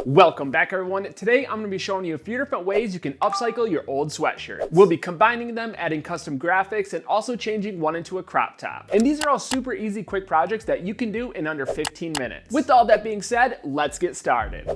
Welcome back everyone. Today I'm going to be showing you a few different ways you can upcycle your old sweatshirts. We'll be combining them, adding custom graphics, and also changing one into a crop top. And these are all super easy, quick projects that you can do in under 15 minutes. With all that being said, let's get started.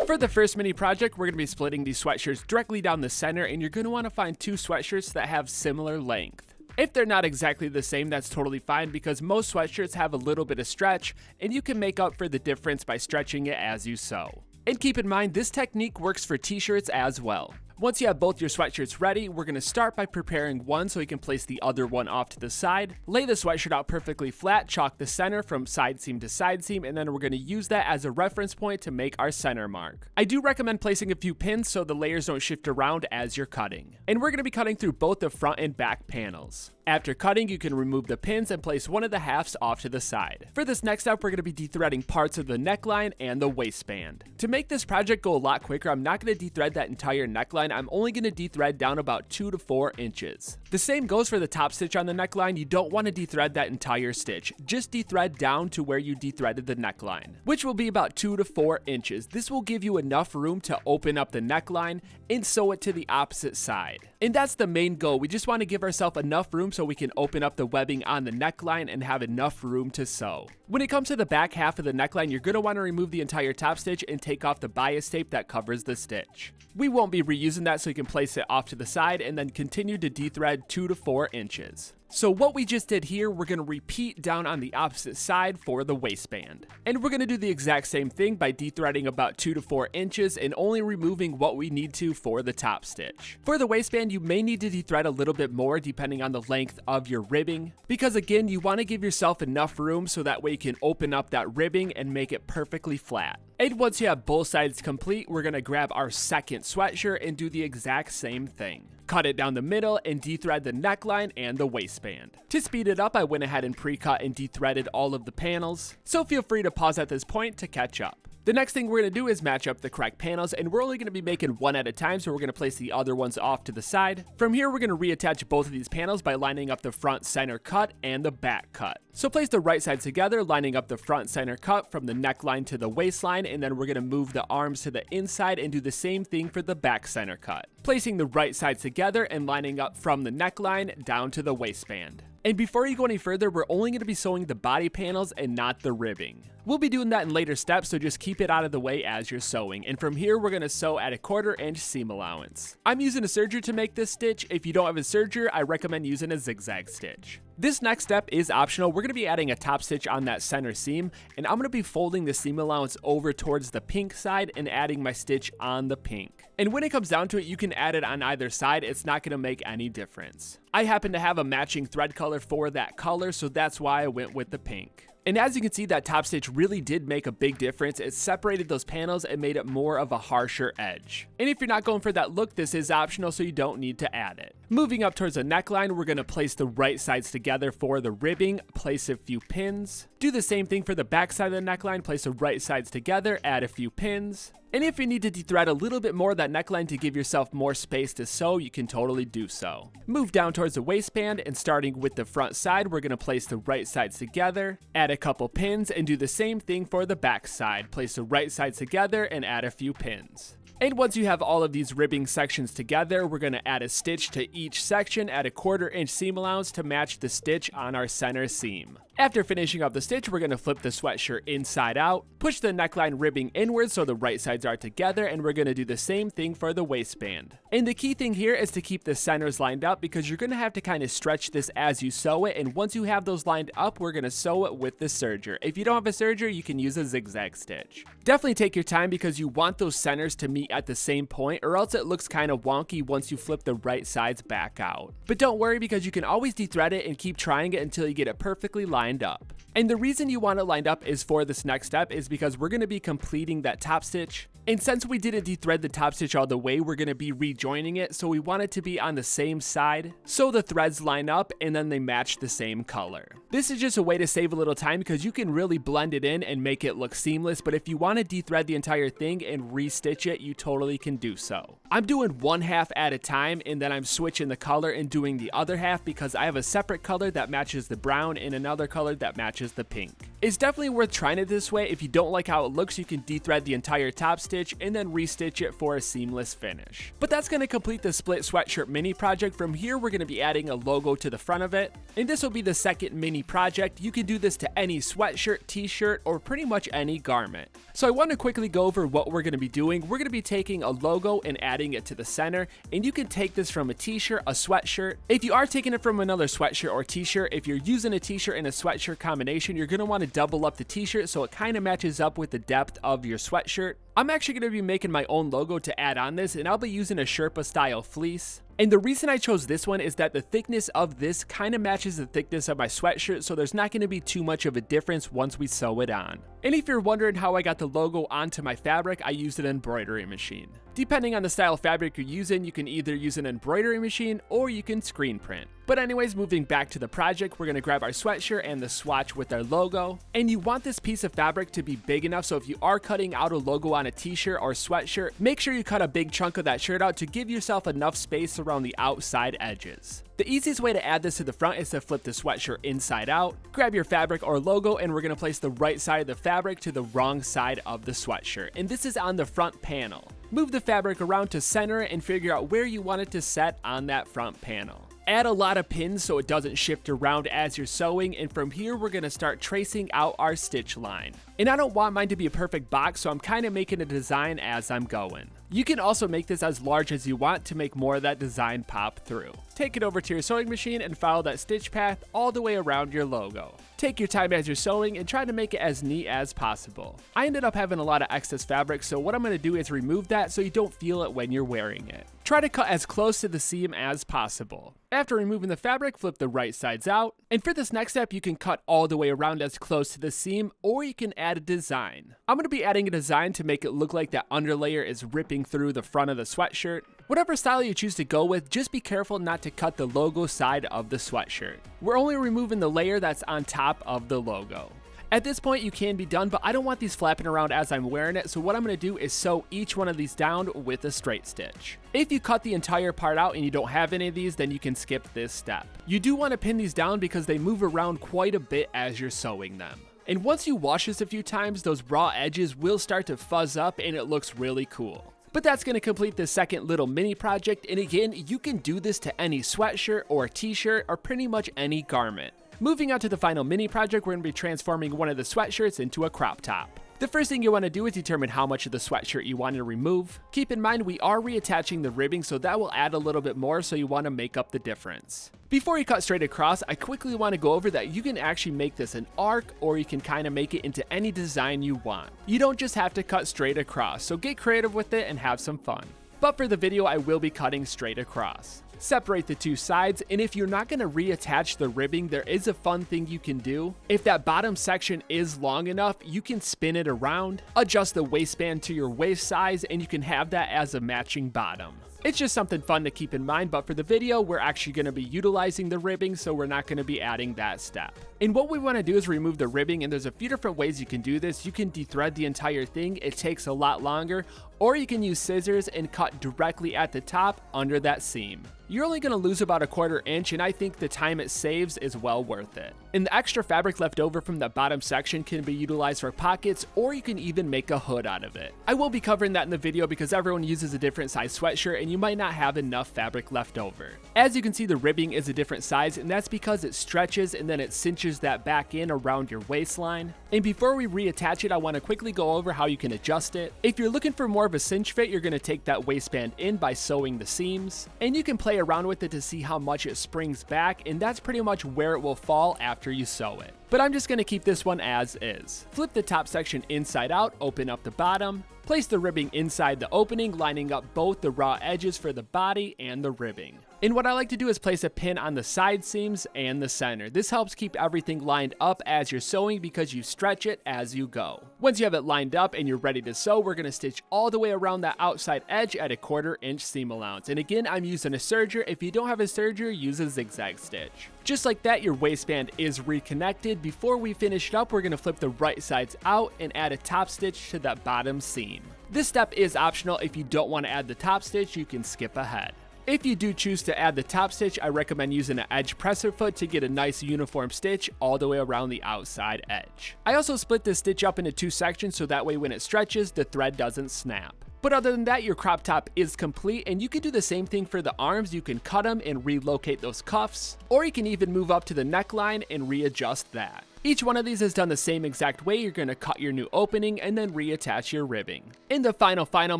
For the first mini project, we're going to be splitting these sweatshirts directly down the center, and you're going to want to find two sweatshirts that have similar length. If they're not exactly the same, that's totally fine because most sweatshirts have a little bit of stretch, and you can make up for the difference by stretching it as you sew. And keep in mind, this technique works for t-shirts as well. Once you have both your sweatshirts ready, we're going to start by preparing one so you can place the other one off to the side. Lay the sweatshirt out perfectly flat, chalk the center from side seam to side seam, and then we're going to use that as a reference point to make our center mark. I do recommend placing a few pins so the layers don't shift around as you're cutting. And we're going to be cutting through both the front and back panels. After cutting, you can remove the pins and place one of the halves off to the side. For this next step, we're going to be dethreading parts of the neckline and the waistband. To make this project go a lot quicker, I'm not going to dethread that entire neckline. I'm only going to dethread down about 2 to 4 inches. The same goes for the top stitch on the neckline. You don't want to dethread that entire stitch. Just dethread down to where you dethreaded the neckline, which will be about 2 to 4 inches. This will give you enough room to open up the neckline and sew it to the opposite side. And that's the main goal. We just want to give ourselves enough room so we can open up the webbing on the neckline and have enough room to sew. When it comes to the back half of the neckline, you're going to want to remove the entire top stitch and take off the bias tape that covers the stitch. We won't be reusing that, so you can place it off to the side and then continue to dethread 2 to 4 inches. So what we just did here, we're going to repeat down on the opposite side for the waistband. And we're going to do the exact same thing by dethreading about 2 to 4 inches and only removing what we need to for the top stitch. For the waistband, you may need to dethread a little bit more depending on the length of your ribbing, because again, you want to give yourself enough room so that way you can open up that ribbing and make it perfectly flat. And once you have both sides complete, we're going to grab our second sweatshirt and do the exact same thing. Cut it down the middle and dethread the neckline and the waistband. To speed it up, I went ahead and pre-cut and dethreaded all of the panels, so feel free to pause at this point to catch up. The next thing we're going to do is match up the correct panels, and we're only going to be making one at a time, so we're going to place the other ones off to the side. From here, we're going to reattach both of these panels by lining up the front center cut and the back cut. So place the right sides together, lining up the front center cut from the neckline to the waistline, and then we're going to move the arms to the inside and do the same thing for the back center cut. Placing the right sides together and lining up from the neckline down to the waistband. And before you go any further, we're only going to be sewing the body panels and not the ribbing. We'll be doing that in later steps, so just keep it out of the way as you're sewing. And from here, we're going to sew at a 1/4 inch seam allowance. I'm using a serger to make this stitch. If you don't have a serger, I recommend using a zigzag stitch. This next step is optional. We're going to be adding a top stitch on that center seam, and I'm going to be folding the seam allowance over towards the pink side and adding my stitch on the pink. And when it comes down to it, you can add it on either side. It's not going to make any difference. I happen to have a matching thread color for that color, so that's why I went with the pink. And as you can see, that top stitch really did make a big difference. It separated those panels and made it more of a harsher edge. And if you're not going for that look, this is optional, so you don't need to add it. Moving up towards the neckline, we're going to place the right sides together for the ribbing, place a few pins. Do the same thing for the back side of the neckline, place the right sides together, add a few pins. And if you need to dethread a little bit more of that neckline to give yourself more space to sew, you can totally do so. Move down towards the waistband, and starting with the front side, we're going to place the right sides together, add a couple pins, and do the same thing for the back side. Place the right sides together and add a few pins. And once you have all of these ribbing sections together, we're going to add a stitch to each section at a 1/4 inch seam allowance to match the stitch on our center seam. After finishing up the stitch, we're going to flip the sweatshirt inside out, push the neckline ribbing inwards so the right sides are together, and we're going to do the same thing for the waistband. And the key thing here is to keep the centers lined up because you're going to have to kind of stretch this as you sew it, and once you have those lined up, we're going to sew it with the serger. If you don't have a serger, you can use a zigzag stitch. Definitely take your time because you want those centers to meet at the same point, or else it looks kind of wonky once you flip the right sides back out. But don't worry because you can always dethread it and keep trying it until you get it perfectly lined up. And the reason you want it lined up is for this next step is because we're going to be completing that top stitch. And since we didn't dethread the top stitch all the way, we're going to be rejoining it, so we want it to be on the same side so the threads line up and then they match the same color. This is just a way to save a little time because you can really blend it in and make it look seamless, but if you want to dethread the entire thing and restitch it, you totally can do so. I'm doing one half at a time, and then I'm switching the color and doing the other half because I have a separate color that matches the brown and another color that matches the pink. It's definitely worth trying it this way. If you don't like how it looks, you can dethread the entire top stitch and then restitch it for a seamless finish. But that's going to complete the split sweatshirt mini project. From here, we're going to be adding a logo to the front of it, and this will be the second mini project. You can do this to any sweatshirt, t-shirt, or pretty much any garment. So I want to quickly go over what we're going to be doing. We're going to be taking a logo and adding it to the center, and you can take this from a t-shirt, a sweatshirt. If you are taking it from another sweatshirt or t-shirt, if you're using a t-shirt and a sweatshirt combination, you're going to want to double up the t-shirt so it kind of matches up with the depth of your sweatshirt. I'm actually going to be making my own logo to add on this, and I'll be using a Sherpa style fleece. And the reason I chose this one is that the thickness of this kind of matches the thickness of my sweatshirt, so there's not going to be too much of a difference once we sew it on. And if you're wondering how I got the logo onto my fabric, I used an embroidery machine. Depending on the style of fabric you're using, you can either use an embroidery machine or you can screen print. But anyways, moving back to the project, we're going to grab our sweatshirt and the swatch with our logo. And you want this piece of fabric to be big enough, so if you are cutting out a logo on a t-shirt or sweatshirt, make sure you cut a big chunk of that shirt out to give yourself enough space around the outside edges. The easiest way to add this to the front is to flip the sweatshirt inside out, grab your fabric or logo, and we're going to place the right side of the fabric to the wrong side of the sweatshirt. And this is on the front panel. Move the fabric around to center it and figure out where you want it to set on that front panel. Add a lot of pins so it doesn't shift around as you're sewing, and from here we're going to start tracing out our stitch line. And I don't want mine to be a perfect box, so I'm kind of making a design as I'm going. You can also make this as large as you want to make more of that design pop through. Take it over to your sewing machine and follow that stitch path all the way around your logo. Take your time as you're sewing and try to make it as neat as possible. I ended up having a lot of excess fabric, so what I'm going to do is remove that so you don't feel it when you're wearing it. Try to cut as close to the seam as possible. After removing the fabric, flip the right sides out. And for this next step, you can cut all the way around as close to the seam, or you can add a design. I'm going to be adding a design to make it look like that underlayer is ripping through the front of the sweatshirt. Whatever style you choose to go with, just be careful not to cut the logo side of the sweatshirt. We're only removing the layer that's on top of the logo. At this point, you can be done, but I don't want these flapping around as I'm wearing it, so what I'm going to do is sew each one of these down with a straight stitch. If you cut the entire part out and you don't have any of these, then you can skip this step. You do want to pin these down because they move around quite a bit as you're sewing them. And once you wash this a few times, those raw edges will start to fuzz up and it looks really cool. But that's going to complete the second little mini project, and again, you can do this to any sweatshirt or t-shirt or pretty much any garment. Moving on to the final mini project, we're going to be transforming one of the sweatshirts into a crop top. The first thing you want to do is determine how much of the sweatshirt you want to remove. Keep in mind we are reattaching the ribbing, so that will add a little bit more, so you want to make up the difference. Before you cut straight across, I quickly want to go over that you can actually make this an arc, or you can kind of make it into any design you want. You don't just have to cut straight across, so get creative with it and have some fun. But for the video, I will be cutting straight across. Separate the two sides, and if you're not going to reattach the ribbing, there is a fun thing you can do. If that bottom section is long enough, you can spin it around, adjust the waistband to your waist size, and you can have that as a matching bottom. It's just something fun to keep in mind, but for the video, we're actually going to be utilizing the ribbing, so we're not going to be adding that step. And what we want to do is remove the ribbing, and there's a few different ways you can do this. You can dethread the entire thing, it takes a lot longer, or you can use scissors and cut directly at the top under that seam. You're only going to lose about a 1/4 inch, and I think the time it saves is well worth it. And the extra fabric left over from that bottom section can be utilized for pockets, or you can even make a hood out of it. I will be covering that in the video because everyone uses a different size sweatshirt and you might not have enough fabric left over. As you can see, the ribbing is a different size, and that's because it stretches and then it cinches that back in around your waistline. And before we reattach it, I want to quickly go over how you can adjust it. If you're looking for more of a cinch fit, you're going to take that waistband in by sewing the seams, and you can play around with it to see how much it springs back, and that's pretty much where it will fall after you sew it. But I'm just going to keep this one as is. Flip the top section inside out, open up the bottom, place the ribbing inside the opening, lining up both the raw edges for the body and the ribbing. And what I like to do is place a pin on the side seams and the center. This helps keep everything lined up as you're sewing because you stretch it as you go. Once you have it lined up and you're ready to sew, we're going to stitch all the way around that outside edge at a 1/4 inch seam allowance. And again, I'm using a serger. If you don't have a serger, use a zigzag stitch. Just like that, your waistband is reconnected. Before we finish it up, we're going to flip the right sides out and add a top stitch to that bottom seam. This step is optional. If you don't want to add the top stitch, you can skip ahead. If you do choose to add the top stitch, I recommend using an edge presser foot to get a nice uniform stitch all the way around the outside edge. I also split this stitch up into 2 sections so that way when it stretches, the thread doesn't snap. But other than that, your crop top is complete, and you can do the same thing for the arms. You can cut them and relocate those cuffs, or you can even move up to the neckline and readjust that. Each one of these is done the same exact way. You're going to cut your new opening and then reattach your ribbing. In the final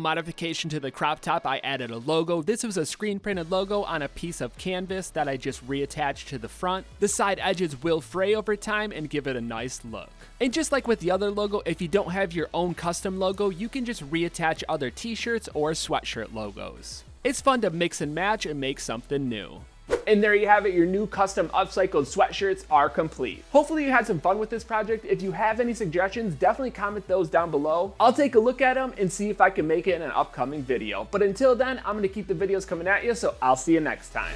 modification to the crop top, I added a logo. This was a screen printed logo on a piece of canvas that I just reattached to the front. The side edges will fray over time and give it a nice look. And just like with the other logo, if you don't have your own custom logo, you can just reattach other t-shirts or sweatshirt logos. It's fun to mix and match and make something new. And there you have it, your new custom upcycled sweatshirts are complete. Hopefully you had some fun with this project. If you have any suggestions, definitely comment those down below. I'll take a look at them and see if I can make it in an upcoming video. But until then, I'm gonna keep the videos coming at you, so I'll see you next time.